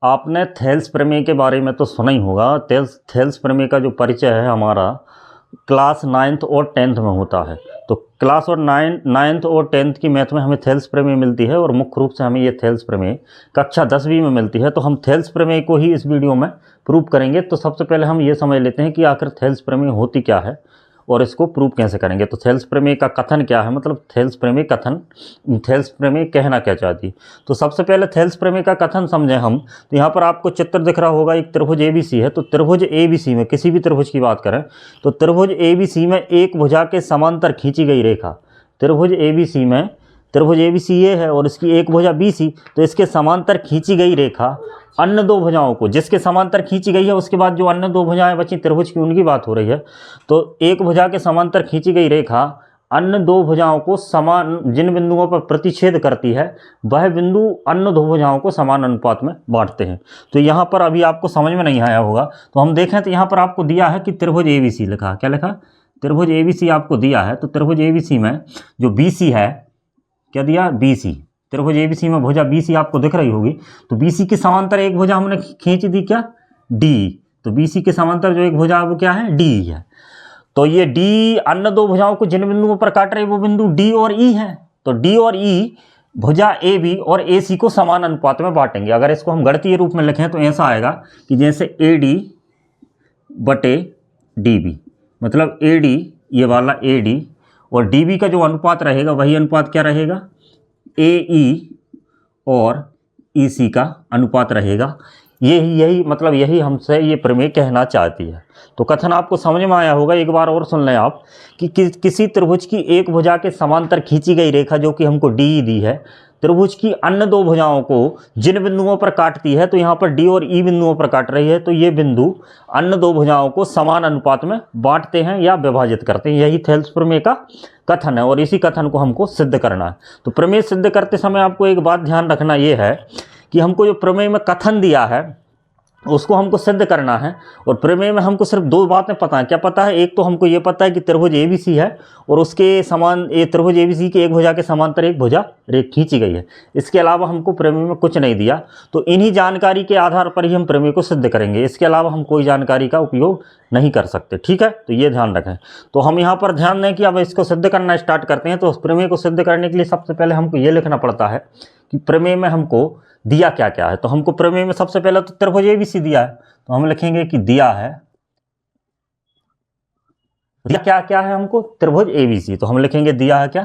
आपने थेल्स प्रमेय के बारे में तो सुना ही होगा। थेल्स प्रमेय का जो परिचय है हमारा क्लास 9th और 10th में होता है। तो क्लास और 9th और 10th की मैथ में हमें थेल्स प्रमेय मिलती है और मुख्य रूप से हमें ये थेल्स प्रमेय कक्षा 10वीं में मिलती है। तो हम थेल्स प्रमेय को ही इस वीडियो में प्रूव करेंगे। तो सबसे पहले हम ये समझ लेते हैं कि आखिर थेल्स प्रमेय होती क्या है और इसको प्रूव कैसे करेंगे। तो थेल्स प्रमेय का कथन क्या है, मतलब थेल्स प्रमेय कथन, थेल्स प्रमेय कहना क्या चाहती। तो सबसे पहले थेल्स प्रमेय का कथन समझें हम। तो यहाँ पर आपको चित्र दिख रहा होगा, एक त्रिभुज ABC है। तो त्रिभुज ABC में, किसी भी त्रिभुज की बात करें तो त्रिभुज ABC में एक भुजा के समांतर खींची गई रेखा, त्रिभुज ABC में, त्रिभुज ABC ये है और इसकी एक भुजा BC, तो इसके समांतर खींची गई रेखा अन्य दो भुजाओं को, जिसके समांतर खींची गई है उसके बाद जो अन्य दो भुजाएं बची त्रिभुज की, उनकी बात हो रही है। तो एक भुजा के समांतर खींची गई रेखा अन्य दो भुजाओं को समान, जिन बिंदुओं पर प्रतिच्छेद करती है वह बिंदु अन्य दो भुजाओं को समान अनुपात में बांटते हैं। तो यहाँ पर अभी आपको समझ में नहीं आया होगा, तो हम देखें तो यहाँ पर आपको दिया है कि त्रिभुज ABC लिखा, क्या लिखा, त्रिभुज ABC आपको दिया है। तो त्रिभुज ABC में जो BC है, क्या दिया, BC, त्रिभुज ABC में भुजा BC आपको दिख रही होगी। तो BC के समांतर एक भुजा हमने खींच दी, क्या, D। तो BC के समांतर जो एक भुजा वो क्या है, D है। तो ये D अन्य दो भुजाओं को जिन बिंदुओं पर काट रही वो बिंदु D और E है। तो D और E भुजा AB और AC को समान अनुपात में बांटेंगे। अगर इसको हम गणितीय रूप में लिखें तो ऐसा आएगा कि जैसे AD बटे DB, मतलब AD, ये वाला AD और DB का जो अनुपात रहेगा वही अनुपात क्या रहेगा, AE और EC का अनुपात रहेगा। यही हमसे ये प्रमेय कहना चाहती है। तो कथन आपको समझ में आया होगा। एक बार और सुन लें आप कि किसी त्रिभुज की एक भुजा के समांतर खींची गई रेखा जो कि हमको DE दी है, त्रिभुज की अन्य दो भुजाओं को जिन बिंदुओं पर काटती है, तो यहाँ पर D और E बिंदुओं पर काट रही है, तो ये बिंदु अन्य दो भुजाओं को समान अनुपात में बांटते हैं या विभाजित करते हैं। यही थेल्स प्रमेय का कथन है और इसी कथन को हमको सिद्ध करना है। तो प्रमेय सिद्ध करते समय आपको एक बात ध्यान रखना ये है कि हमको जो प्रमेय में कथन दिया है उसको हमको सिद्ध करना है। और प्रमेय में हमको सिर्फ दो बातें पता है। क्या पता है, एक तो हमको ये पता है कि त्रिभुज ABC है और उसके समान, ये त्रिभुज ABC के एक भुजा के समांतर एक भुजा रेखा खींची गई है। इसके अलावा हमको प्रमेय में कुछ नहीं दिया। तो इन्हीं जानकारी के आधार पर ही हम प्रमेय को सिद्ध करेंगे। इसके अलावा हम कोई जानकारी का उपयोग नहीं कर सकते, ठीक है। तो ये ध्यान रखें। तो हम यहाँ पर ध्यान दें कि अब इसको सिद्ध करना स्टार्ट करते हैं। तो प्रमेय को सिद्ध करने के लिए सबसे पहले हमको ये लिखना पड़ता है कि प्रमेय में हमको दिया क्या क्या है। तो हमको प्रमेय में सबसे पहले तो त्रिभुज ABC दिया है। तो हम लिखेंगे कि दिया है, दिया क्या क्या है हमको, त्रिभुज ABC। तो हम लिखेंगे दिया है क्या,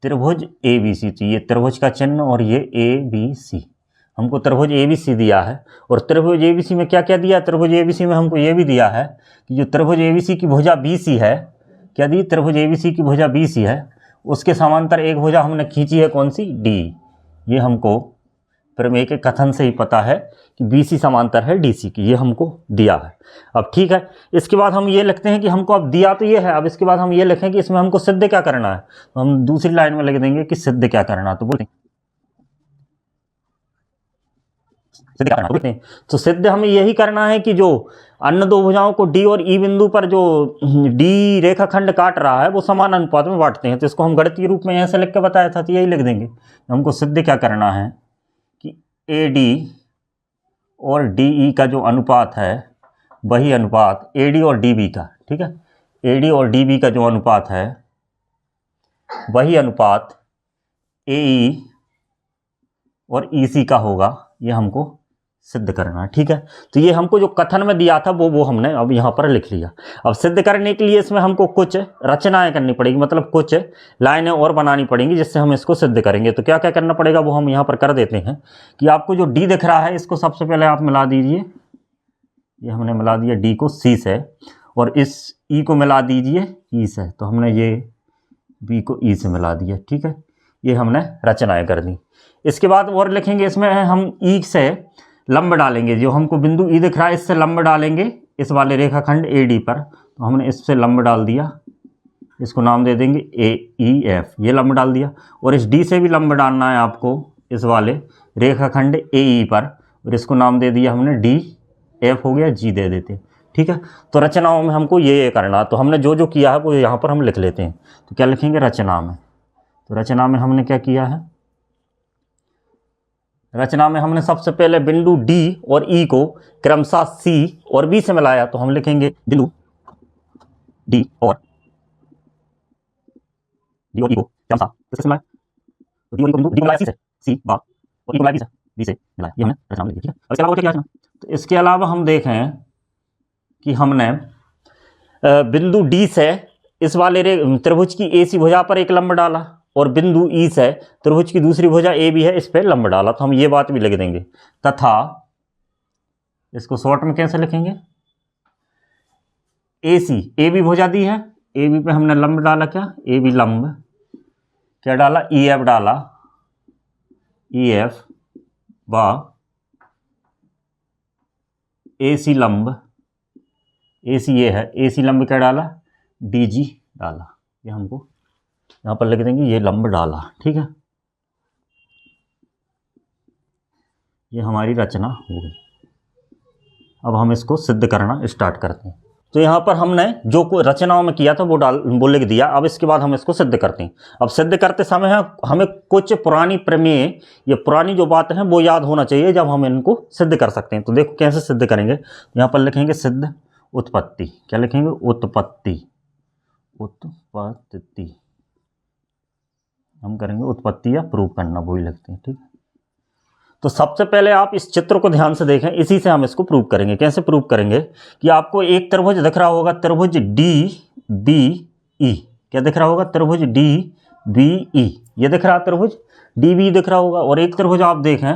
त्रिभुज ABC। तो ये त्रिभुज का चिन्ह और ये ABC, हमको त्रिभुज ABC दिया है। और त्रिभुज ABC में क्या क्या दिया, त्रिभुज ABC में हमको ये भी दिया है कि जो त्रिभुज ABC की भुजा BC है, क्या दी, त्रिभुज ABC की भुजा BC है, उसके समांतर एक भुजा हमने खींची है, कौन सी, D। ये हमको प्रमेय के कथन से ही पता है कि BC समांतर है DC की, ये हमको दिया है। अब ठीक है, इसके बाद हम ये लिखते हैं कि हमको अब दिया तो ये है, अब इसके बाद हम ये लिखें कि इसमें हमको सिद्ध क्या करना है। तो हम दूसरी लाइन में लिख देंगे कि सिद्ध क्या करना है। तो बोलते हैं तो सिद्ध हमें यही करना है कि जो अन्य दो भुजाओं को D और E बिंदु पर जो D रेखाखंड काट रहा है वो समान अनुपात में बांटते हैं। तो इसको हम गणितीय रूप में ऐसे लिख के बताया था, तो यही लिख देंगे। हमको सिद्ध क्या करना है कि AD और DE का जो अनुपात है वही अनुपात AD और DB का, ठीक है, AD और DB का जो अनुपात है वही अनुपात AE और EC का होगा। ये हमको सिद्ध करना है, ठीक है। तो ये हमको जो कथन में दिया था वो हमने अब यहाँ पर लिख लिया। अब सिद्ध करने के लिए इसमें हमको कुछ रचनाएं करनी पड़ेगी, मतलब कुछ लाइनें और बनानी पड़ेंगी जिससे हम इसको सिद्ध करेंगे। तो क्या क्या करना पड़ेगा वो हम यहाँ पर कर देते हैं कि आपको जो D दिख रहा है इसको सबसे पहले आप मिला दीजिए, ये हमने मिला दिया D को C से, और इस E को मिला दीजिए E से। तो हमने ये B को E से मिला दिया, ठीक है। ये हमने रचनाएं कर दी। इसके बाद और लिखेंगे, इसमें हम E से लंब डालेंगे, जो हमको बिंदु E दिख रहा है इससे लंब डालेंगे इस वाले रेखाखंड AD पर। तो हमने इससे लंब डाल दिया, इसको नाम दे देंगे AEF, ये लंब डाल दिया। और इस D से भी लंब डालना है आपको इस वाले रेखाखंड AE पर, और इसको नाम दे दिया हमने DF, हो गया, G दे देते, ठीक है। तो रचनाओं में हमको ये करना, तो हमने जो जो किया है वो यहाँ पर हम लिख लेते हैं। तो क्या लिखेंगे, रचना में। तो रचना में हमने क्या किया है, रचना में हमने सबसे पहले बिंदु डी और ई को क्रमशः सी और बी से मिलाया, तो हम लिखेंगे बिंदु डी और ई को क्रमशः किससे मिलाया, तो डी और ई को बिंदु डी को मिलाया सी से, सी बार, और ई को मिलाया बी से मिलाया, ये हमने रचना में लिखी। ठीक है, इसके अलावा क्या किया? तो इसके अलावा हम देखें कि हमने बिंदु डी से इस वाले त्रिभुज की ए सी भुजा पर एक लंब डाला और बिंदु ई से त्रिभुज की दूसरी भुजा ए बी है, इस पर लंब डाला, तो हम ये बात भी लिख देंगे। तथा इसको शॉर्ट में कैसे लिखेंगे, ए सी ए बी भुजा दी है, ए बी पे हमने लंब डाला, क्या ए बी लंब, क्या डाला ई एफ डाला, ई एफ व ए सी लंब, ए सी ये है, ए सी लंब क्या डाला डी जी डाला, ये हमको यहाँ पर लिख देंगे, ये लंब डाला। ठीक है, ये हमारी रचना हो गई। अब हम इसको सिद्ध करना स्टार्ट करते हैं। तो यहाँ पर हमने जो रचनाओं में किया था वो लिख दिया। अब इसके बाद हम इसको सिद्ध करते हैं। अब सिद्ध करते समय हमें कुछ पुरानी प्रमेय या पुरानी जो बातें हैं वो याद होना चाहिए जब हम इनको सिद्ध कर सकते हैं। तो देखो कैसे सिद्ध करेंगे। यहाँ पर लिखेंगे सिद्ध उत्पत्ति। क्या लिखेंगे? उत्पत्ति। उत्पत्ति हम करेंगे उत्पत्ति या प्रूव करना, वही लिखते हैं। ठीक है, तो सबसे पहले आप इस चित्र को ध्यान से देखें, इसी से हम इसको प्रूव करेंगे। कैसे प्रूव करेंगे कि आपको एक त्रिभुज दिख रहा होगा, त्रिभुज डी बी ई। क्या दिख रहा होगा? त्रिभुज डी बी ई, ये दिख रहा त्रिभुज डी बी दिख रहा होगा। और एक त्रिभुज आप देखें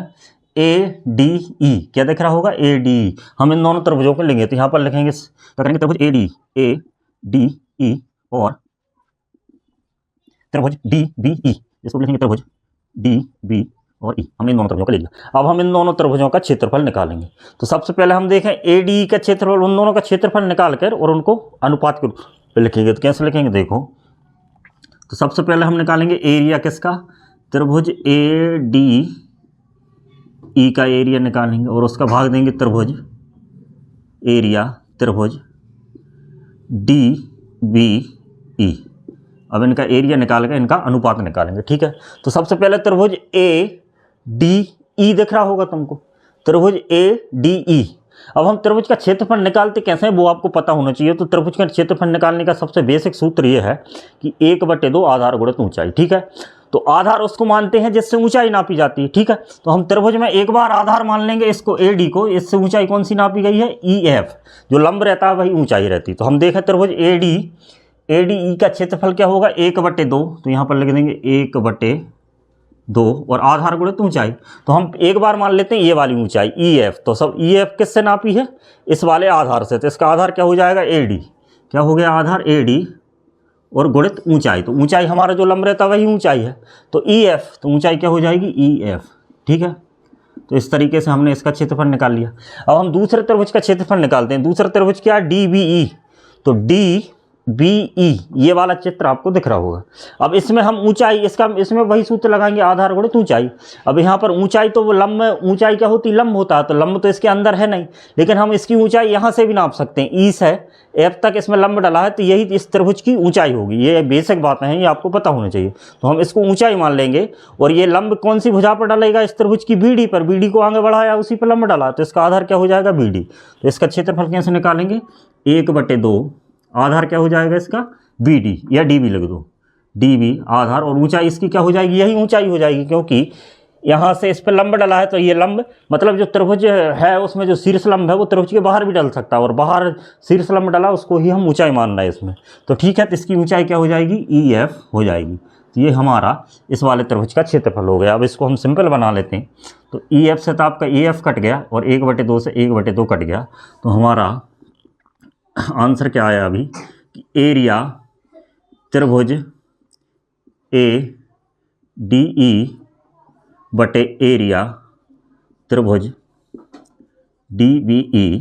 ए डी ई, क्या दिख रहा होगा? A D E. हम इन दोनों त्रिभुजों को लेंगे, तो यहाँ पर लिखेंगे, क्या करेंगे? त्रिभुज ए डी ई और त्रिभुज डी बी ई, इसको लिखेंगे त्रिभुज डी बी और ई। हमने इन दोनों त्रिभुजों को ले लिया। अब हम इन दोनों त्रिभुजों का क्षेत्रफल निकालेंगे। तो सबसे पहले हम देखें ए डी का क्षेत्रफल, उन दोनों का क्षेत्रफल निकाल कर और उनको अनुपात के रूप में लिखेंगे। तो कैसे लिखेंगे देखो। तो सबसे पहले हम निकालेंगे एरिया किसका? त्रिभुज ए डी ई का एरिया निकालेंगे और उसका भाग देंगे त्रिभुज एरिया त्रिभुज डी बी ई। अब इनका एरिया निकाल कर इनका अनुपात निकालेंगे। ठीक है, तो सबसे पहले त्रिभुज ए डी ई दिख रहा होगा तुमको, त्रिभुज ए डी ई। अब हम त्रिभुज का क्षेत्रफल निकालते कैसे हैं वो आपको पता होना चाहिए। तो त्रिभुज का क्षेत्रफल निकालने का सबसे बेसिक सूत्र ये है कि 1/2 आधार गुणित ऊंचाई। ठीक है, तो आधार उसको मानते हैं जिससे ऊंचाई नापी जाती है। ठीक है, तो हम त्रिभुज में एक बार आधार मान लेंगे इसको ए डी को, इससे ऊंचाई कौन सी नापी गई है? E F. जो लंब रहता है वही ऊंचाई रहती है। तो हम देखें त्रिभुज ए डी ई का क्षेत्रफल क्या होगा? 1/2। तो यहाँ पर लिख देंगे 1/2 और आधार गुणित ऊंचाई। तो हम एक बार मान लेते हैं ये वाली ऊंचाई ई एफ। तो सब ई एफ किससे नापी है? इस वाले आधार से। तो इसका आधार क्या हो जाएगा? A D. क्या हो गया? आधार ए डी और गुणित ऊंचाई। तो ऊंचाई हमारा जो लंब रहता है वही ऊंचाई है। तो ई एफ, तो ऊंचाई क्या हो जाएगी? E F. ठीक है, तो इस तरीके से हमने इसका क्षेत्रफल निकाल लिया। अब हम दूसरे त्रिभुज का क्षेत्रफल निकालते हैं। दूसरा त्रिभुज क्या है? D B E. तो डी बी ई, ये वाला चित्र आपको दिख रहा होगा। अब इसमें हम ऊंचाई, इसमें वही सूत्र लगाएंगे, आधार गुणित ऊंचाई। अब यहाँ पर ऊंचाई, तो वो लंब में ऊंचाई क्या होती? लंब होता है। तो लंब तो इसके अंदर है नहीं, लेकिन हम इसकी ऊंचाई यहाँ से भी नाप सकते हैं। ई से एफ तक इसमें लंब डला है, तो यही इस त्रिभुज की ऊंचाई होगी। ये बेसिक बातें हैं, ये आपको पता होना चाहिए। तो हम इसको ऊंचाई मान लेंगे। और ये लंब कौन सी भुजा पर डलेगा? इस त्रिभुज की बी डी पर। बी डी को आगे बढ़ाया, उसी पर लंब डाला, तो इसका आधार क्या हो जाएगा? B D. तो इसका क्षेत्रफल कैसे निकालेंगे? 1/2 आधार क्या हो जाएगा इसका? बी डी या डी बी लिख दो, डी बी आधार। और ऊंचाई इसकी क्या हो जाएगी? यही ऊंचाई हो जाएगी, क्योंकि यहाँ से इस पर लंब डला है। तो ये लंब मतलब जो त्रिभुज है उसमें जो शीर्ष लंब है वो त्रिभुज के बाहर भी डल सकता है, और बाहर शीर्ष लंब डला उसको ही हम ऊंचाई मान रहे हैं इसमें। तो ठीक है, तो इसकी ऊंचाई क्या हो जाएगी? ई एफ हो जाएगी। तो ये हमारा इस वाले त्रिभुज का क्षेत्रफल हो गया। अब इसको हम सिंपल बना लेते हैं। तो ई एफ से तो आपका ई एफ कट गया और 1/2 से 1/2 कट गया। तो हमारा आंसर क्या आया अभी कि एरिया त्रिभुज ए डी ई बटे एरिया त्रिभुज डी बी ई।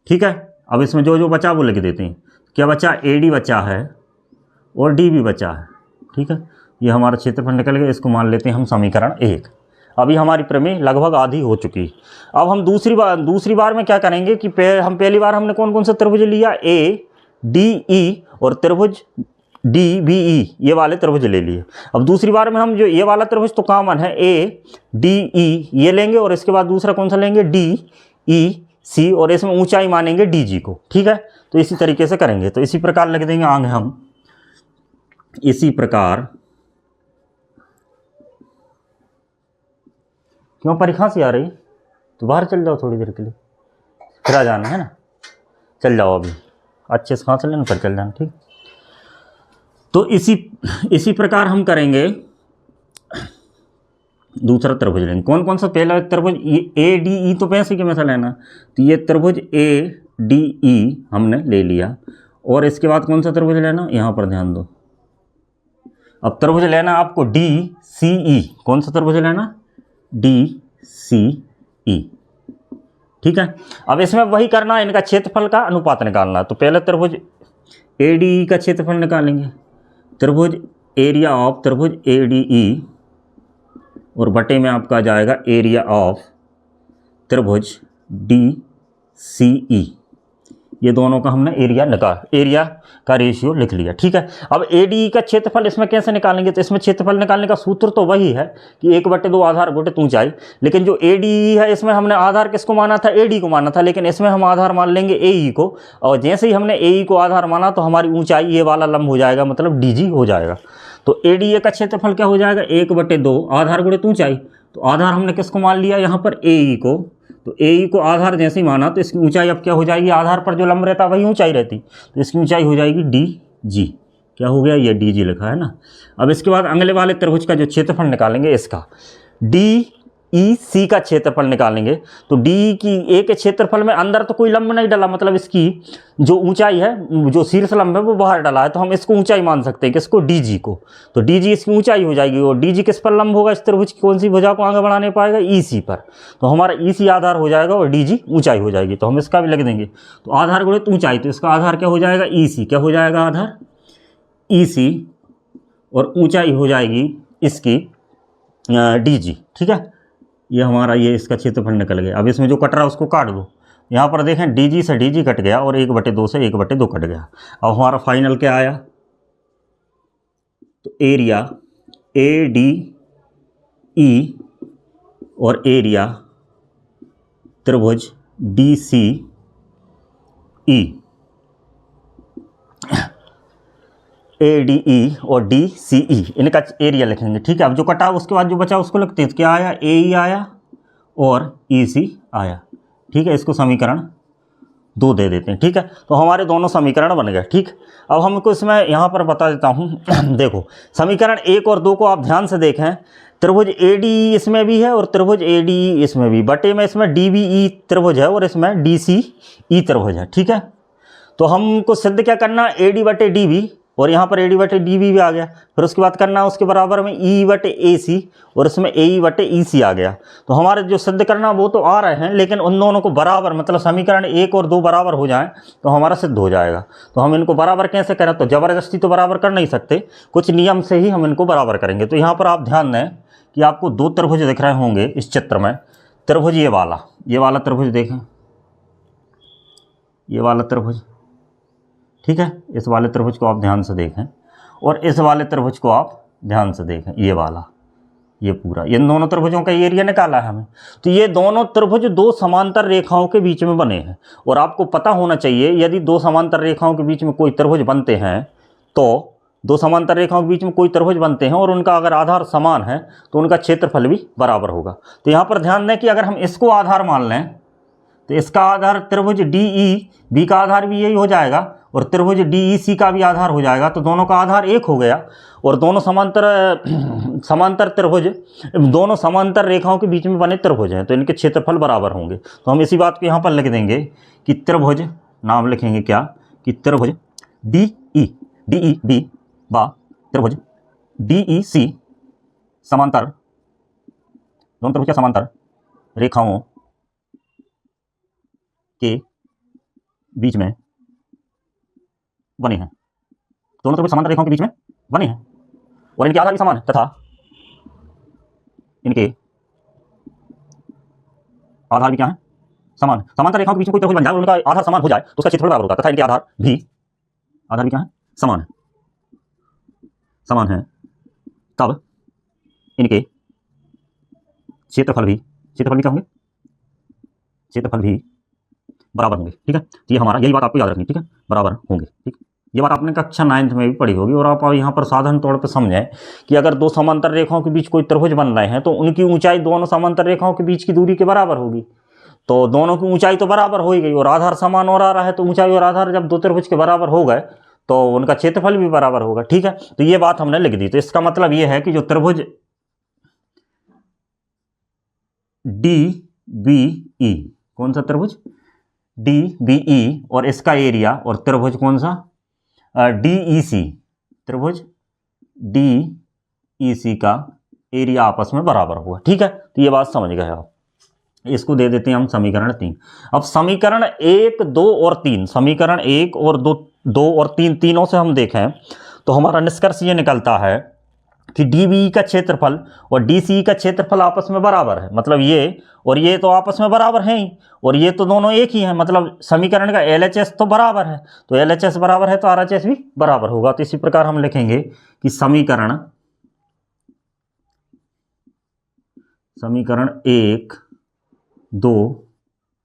ठीक है, अब इसमें जो जो बचा वो लिख देते हैं। क्या बचा? ए डी बचा है और डी बी बचा है। ठीक है, ये हमारा क्षेत्रफल निकल गया। इसको मान लेते हैं हम समीकरण 1। अभी हमारी प्रमेय लगभग आधी हो चुकी। अब हम दूसरी बार में क्या करेंगे कि हम पहली बार हमने कौन कौन सा त्रिभुज लिया? ए डी ई और त्रिभुज डी बी ई ये वाले त्रिभुज ले लिए। अब दूसरी बार में हम जो ये वाला त्रिभुज तो कॉमन है, ए डी ई ये लेंगे और इसके बाद दूसरा कौन सा लेंगे, डी ई सी, और इसमें ऊंचाई मानेंगे डी जी को। ठीक है, तो इसी तरीके से करेंगे। तो इसी प्रकार लिख देंगे आगे हम, इसी प्रकार, क्यों परिखांसी आ रही, तो बाहर चल जाओ थोड़ी देर के लिए, फिर आ जाना है ना, चल जाओ अभी अच्छे से खांस लेना, फिर चल जाना। ठीक, तो इसी प्रकार हम करेंगे। दूसरा त्रिभुज लेंगे, कौन कौन सा, पहला त्रिभुज ये ए डी ई, तो पैसे के में से लेना, तो ये त्रिभुज ए डी ई हमने ले लिया। और इसके बाद कौन सा त्रिभुज लेना, यहाँ पर ध्यान दो। अब त्रिभुज लेना आपको डी सी ई, कौन सा त्रिभुज लेना, डी सी ई। ठीक है, अब इसमें वही करना है, इनका क्षेत्रफल का अनुपात निकालना। तो पहले त्रिभुज ए डी ई का क्षेत्रफल निकालेंगे, त्रिभुज एरिया ऑफ त्रिभुज ए डी ई, और बटे में आपका आ जाएगा एरिया ऑफ त्रिभुज डी सी ई। ये दोनों का हमने एरिया का रेशियो लिख लिया। ठीक है, अब ए डी ई का क्षेत्रफल इसमें कैसे निकालेंगे, तो इसमें क्षेत्रफल निकालने का सूत्र तो वही है कि 1/2 आधार गुणित ऊंचाई। लेकिन जो ए डी ई है इसमें हमने आधार किसको माना था, ए डी को माना था, लेकिन इसमें हम आधार मान लेंगे ए ई को। और जैसे ही हमने ए ई को आधार माना तो हमारी ऊंचाई ये वाला लंब हो जाएगा, मतलब डी जी हो जाएगा। तो ए डी ए का क्षेत्रफल क्या हो जाएगा, 1/2 आधार गुणित ऊंचाई। तो आधार हमने किसको मान लिया यहाँ पर, ए ई को। तो ए ई को आधार जैसे ही माना तो इसकी ऊंचाई अब क्या हो जाएगी, आधार पर जो लंब रहता वही ऊंचाई रहती, तो इसकी ऊंचाई हो जाएगी डी जी। क्या हो गया, ये डी जी लिखा है ना। अब इसके बाद अगले वाले त्रिभुज का जो क्षेत्रफल निकालेंगे, इसका डी ई सी का क्षेत्रफल निकालेंगे। तो डी की ए के क्षेत्रफल में अंदर तो कोई लंब नहीं डला, मतलब इसकी जो ऊंचाई है, जो शीर्ष लंब है वो बाहर डला है, तो हम इसको ऊंचाई मान सकते हैं, किसको, डी जी को। तो डी जी इसकी ऊंचाई हो जाएगी, और डी जी किस पर लंब होगा, इस त्रिभुज की कौन सी भुजा को आगे बढ़ाने पाएगा, ई सी पर। तो हमारा ई सी आधार हो जाएगा और डी जी ऊंचाई हो जाएगी। तो हम इसका भी लिख देंगे, तो आधार गुणित ऊंचाई, तो इसका आधार क्या हो जाएगा, ई सी। क्या हो जाएगा, आधार ई सी, और ऊंचाई हो जाएगी इसकी डी जी। ठीक है, ये हमारा ये इसका क्षेत्रफल निकल गया। अब इसमें जो कट रहा है उसको काट दो। यहाँ पर देखें डी जी से डी जी कट गया और 1/2 से 1/2 कट गया। अब हमारा फाइनल क्या आया, तो एरिया ए डी ई और एरिया त्रिभुज D C E, A D E और डी सी ई, इनका एरिया लिखेंगे। ठीक है, अब जो कटा उसके बाद जो बचा उसको लिखते हैं। क्या आया, ए ई आया और ई सी आया। ठीक है, इसको समीकरण 2 दे देते हैं। ठीक है, तो हमारे दोनों समीकरण बन गए। ठीक, अब हमको इसमें यहाँ पर बता देता हूँ देखो, समीकरण 1 और 2 को आप ध्यान से देखें। त्रिभुज ए डी ई इसमें भी है और त्रिभुज ए डी ई इसमें भी, बटे में इसमें डी बी ई त्रिभुज है और इसमें डी सी ई त्रिभुज है। ठीक है, तो हमको सिद्ध क्या करना, ए डी बटे डी बी, और यहाँ पर ए डी बटे डी बी भी आ गया। फिर उसके बाद करना उसके बराबर में ई बटे ए सी, और इसमें ए ई बटे ई सी आ गया। तो हमारे जो सिद्ध करना वो तो आ रहे हैं, लेकिन उन दोनों को बराबर, मतलब समीकरण 1 और 2 बराबर हो जाएं तो हमारा सिद्ध हो जाएगा। तो हम इनको बराबर कैसे करें, तो ज़बरदस्ती तो बराबर कर नहीं सकते, कुछ नियम से ही हम इनको बराबर करेंगे। तो यहाँ पर आप ध्यान दें कि आपको 2 त्रिभुज दिख रहे होंगे इस चित्र में। त्रिभुज ये वाला त्रिभुज देखें, ये वाला त्रिभुज। ठीक है, इस वाले त्रिभुज को आप ध्यान से देखें, और इस वाले त्रिभुज को आप ध्यान से देखें, ये वाला, ये पूरा, इन दोनों त्रिभुजों का एरिया निकाला है हमें। तो ये दोनों त्रिभुज 2 समांतर रेखाओं के बीच में बने हैं, और आपको पता होना चाहिए यदि 2 समांतर रेखाओं के बीच में कोई त्रिभुज बनते हैं, तो 2 समांतर रेखाओं के बीच में कोई त्रिभुज बनते हैं और उनका अगर आधार समान है तो उनका क्षेत्रफल भी बराबर होगा। तो यहाँ पर ध्यान दें कि अगर हम इसको आधार मान लें तो इसका आधार त्रिभुज डी ई बी का आधार भी यही हो जाएगा, और त्रिभुज डी ई सी का भी आधार हो जाएगा। तो दोनों का आधार 1 हो गया, और दोनों समांतर त्रिभुज, दोनों समांतर रेखाओं के बीच में बने त्रिभुज हैं, तो इनके क्षेत्रफल बराबर होंगे। तो हम इसी बात को यहाँ पर लिख देंगे कि त्रिभुज, नाम लिखेंगे क्या, कि त्रिभुज डी ई बी बा त्रिभुज डी ई सी समांतर, दोनों त्रिभुज समांतर रेखाओं के बीच में बने हैं, दोनों त्रिभुज समांतर रेखाओं के बीच में बने हैं, और इनके आधार भी समान है, तथा इनके आधार भी क्या है, समान है। समांतर रेखाओं के बीच में कोई त्रिभुज बन जाए और उनका आधार समान हो जाए तो उसका क्षेत्रफल बराबर होता है, तथा इनके आधार भी क्या है, समान है। समान हैं तब इनके क्षेत्रफल भी क्या होंगे, क्षेत्रफल भी बराबर होंगे। ठीक है, तो ये हमारा यही बात आपको याद रखनी। ठीक है, बराबर होंगे। ठीक, ये बात आपने कक्षा 9th में भी पढ़ी होगी। और आप यहाँ पर साधारण तौर पर समझें कि अगर दो समांतर रेखाओं के बीच कोई त्रिभुज बन रहे हैं तो उनकी ऊंचाई दोनों समांतर रेखाओं के बीच की दूरी के बराबर होगी। तो दोनों की ऊंचाई तो बराबर हो ही गई और आधार समान और आ रहा है, तो ऊंचाई और आधार जब दो त्रिभुज के बराबर हो गए तो उनका क्षेत्रफल भी बराबर होगा। ठीक है, तो ये बात हमने लिख दी। तो इसका मतलब ये है कि जो त्रिभुज DBE, कौन सा त्रिभुज DBE और इसका एरिया, और त्रिभुज कौन सा DEC, त्रिभुज DEC का एरिया आपस में बराबर हुआ। ठीक है, तो ये बात समझ गए आप। इसको दे देते हैं हम समीकरण 3। अब समीकरण 1, 2 और 3, समीकरण 1 और 2 और 3 तीनों से हम देखें तो हमारा निष्कर्ष ये निकलता है कि DBE का क्षेत्रफल और DCE का क्षेत्रफल आपस में बराबर है। मतलब ये और ये तो आपस में बराबर हैं ही, और ये तो दोनों एक ही हैं। मतलब समीकरण का LHS तो बराबर है, तो LHS बराबर है तो RHS भी बराबर होगा। तो इसी प्रकार हम लिखेंगे कि समीकरण 1, 2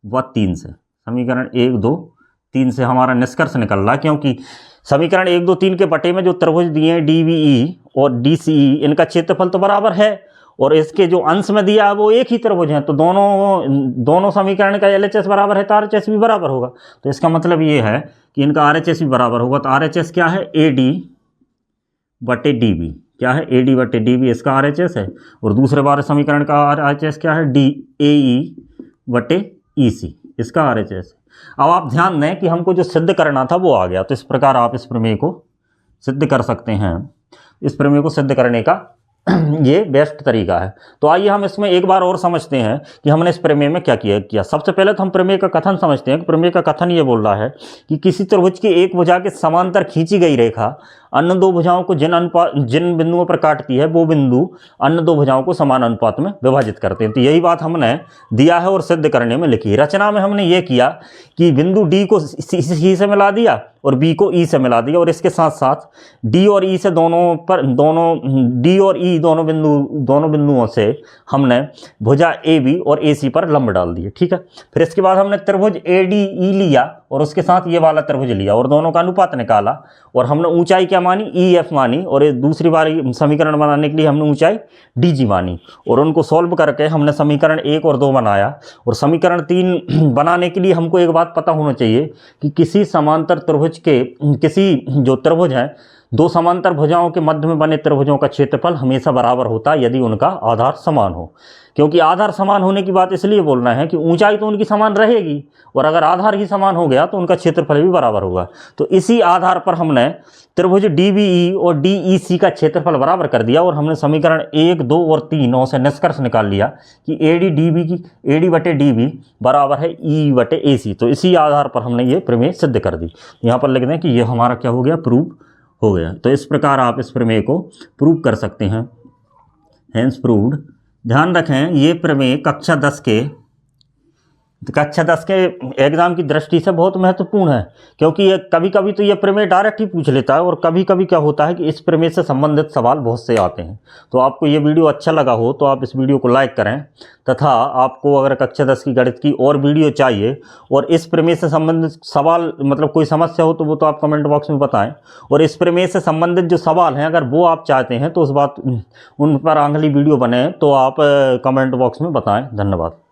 व 3 से, समीकरण 1, 2, 3 से हमारा निष्कर्ष निकल रहा है, क्योंकि समीकरण 1, 2, 3 के बटे में जो त्रिभुज दिए हैं DBE और DCE, इनका क्षेत्रफल तो बराबर है और इसके जो अंश में दिया है वो एक ही त्रिभुज हैं। तो दोनों समीकरण का LHS बराबर है तो RHS भी बराबर होगा। तो इसका मतलब ये है कि इनका RHS भी बराबर होगा। तो RHS क्या है, AD बटे DB, क्या है AD बटे DB इसका RHS है। और दूसरे बार समीकरण का RHS क्या है, AE बटे EC, इसका RHS है। अब आप ध्यान दें कि हमको जो सिद्ध करना था वो आ गया। तो इस प्रकार आप इस प्रमेय को सिद्ध कर सकते हैं। इस प्रमेय को सिद्ध करने का ये बेस्ट तरीका है। तो आइए हम इसमें एक बार और समझते हैं कि हमने इस प्रमेय में क्या किया। सबसे पहले तो हम प्रमेय का कथन समझते हैं। प्रमेय का कथन ये बोल रहा है कि किसी त्रिभुज की एक भुजा के समांतर खींची गई रेखा अन्य दो भुजाओं को जिन बिंदुओं पर काटती है वो बिंदु अन्य दो भुजाओं को समान अनुपात में विभाजित करते हैं। तो यही बात हमने दिया है और सिद्ध करने में लिखी। रचना में हमने ये किया कि बिंदु D को C से मिला दिया और B को E से मिला दिया, और इसके साथ साथ D और E से D और E दोनों बिंदुओं से हमने भुजा AB और AC पर लंब डाल दिए। ठीक है, फिर इसके बाद हमने त्रिभुज ADE लिया और उसके साथ ये वाला त्रिभुज लिया और दोनों का अनुपात निकाला, और हमने ऊंचाई क्या मानी, EF मानी, और दूसरी बार समीकरण बनाने के लिए हमने ऊंचाई DG मानी, और उनको सॉल्व करके हमने समीकरण 1 और 2 बनाया। और समीकरण 3 बनाने के लिए हमको एक बात पता होना चाहिए कि किसी समांतर त्रिभुज के जो त्रिभुज हैं, दो समांतर भुजाओं के मध्य में बने त्रिभुजों का क्षेत्रफल हमेशा बराबर होता है यदि उनका आधार समान हो। क्योंकि आधार समान होने की बात इसलिए बोल रहे हैं कि ऊंचाई तो उनकी समान रहेगी, और अगर आधार ही समान हो गया तो उनका क्षेत्रफल भी बराबर होगा। तो इसी आधार पर हमने त्रिभुज DBE और DEC का क्षेत्रफल बराबर कर दिया, और हमने समीकरण 1, 2 और 3 से निष्कर्ष निकाल लिया कि AD बटे DB बराबर है E बटे AC। तो इसी आधार पर हमने ये प्रमेय सिद्ध कर दी। यहाँ पर लिख दें कि ये हमारा क्या हो गया, प्रूव हो गया। तो इस प्रकार आप इस प्रमेय को प्रूव कर सकते हैं। Hence proved. ध्यान रखें ये प्रमेय कक्षा 10 के एग्जाम की दृष्टि से बहुत महत्वपूर्ण है, क्योंकि ये कभी कभी तो ये प्रमेय डायरेक्ट ही पूछ लेता है, और कभी कभी क्या होता है कि इस प्रमेय से संबंधित सवाल बहुत से आते हैं। तो आपको ये वीडियो अच्छा लगा हो तो आप इस वीडियो को लाइक करें, तथा आपको अगर कक्षा 10 की गणित की और वीडियो चाहिए और इस प्रमेय से संबंधित सवाल मतलब कोई समस्या हो तो वो तो आप कमेंट बॉक्स में बताएं। और इस प्रमेय से संबंधित जो सवाल हैं अगर वो आप चाहते हैं तो उन पर अगली वीडियो बने तो आप कमेंट बॉक्स में बताएं। धन्यवाद।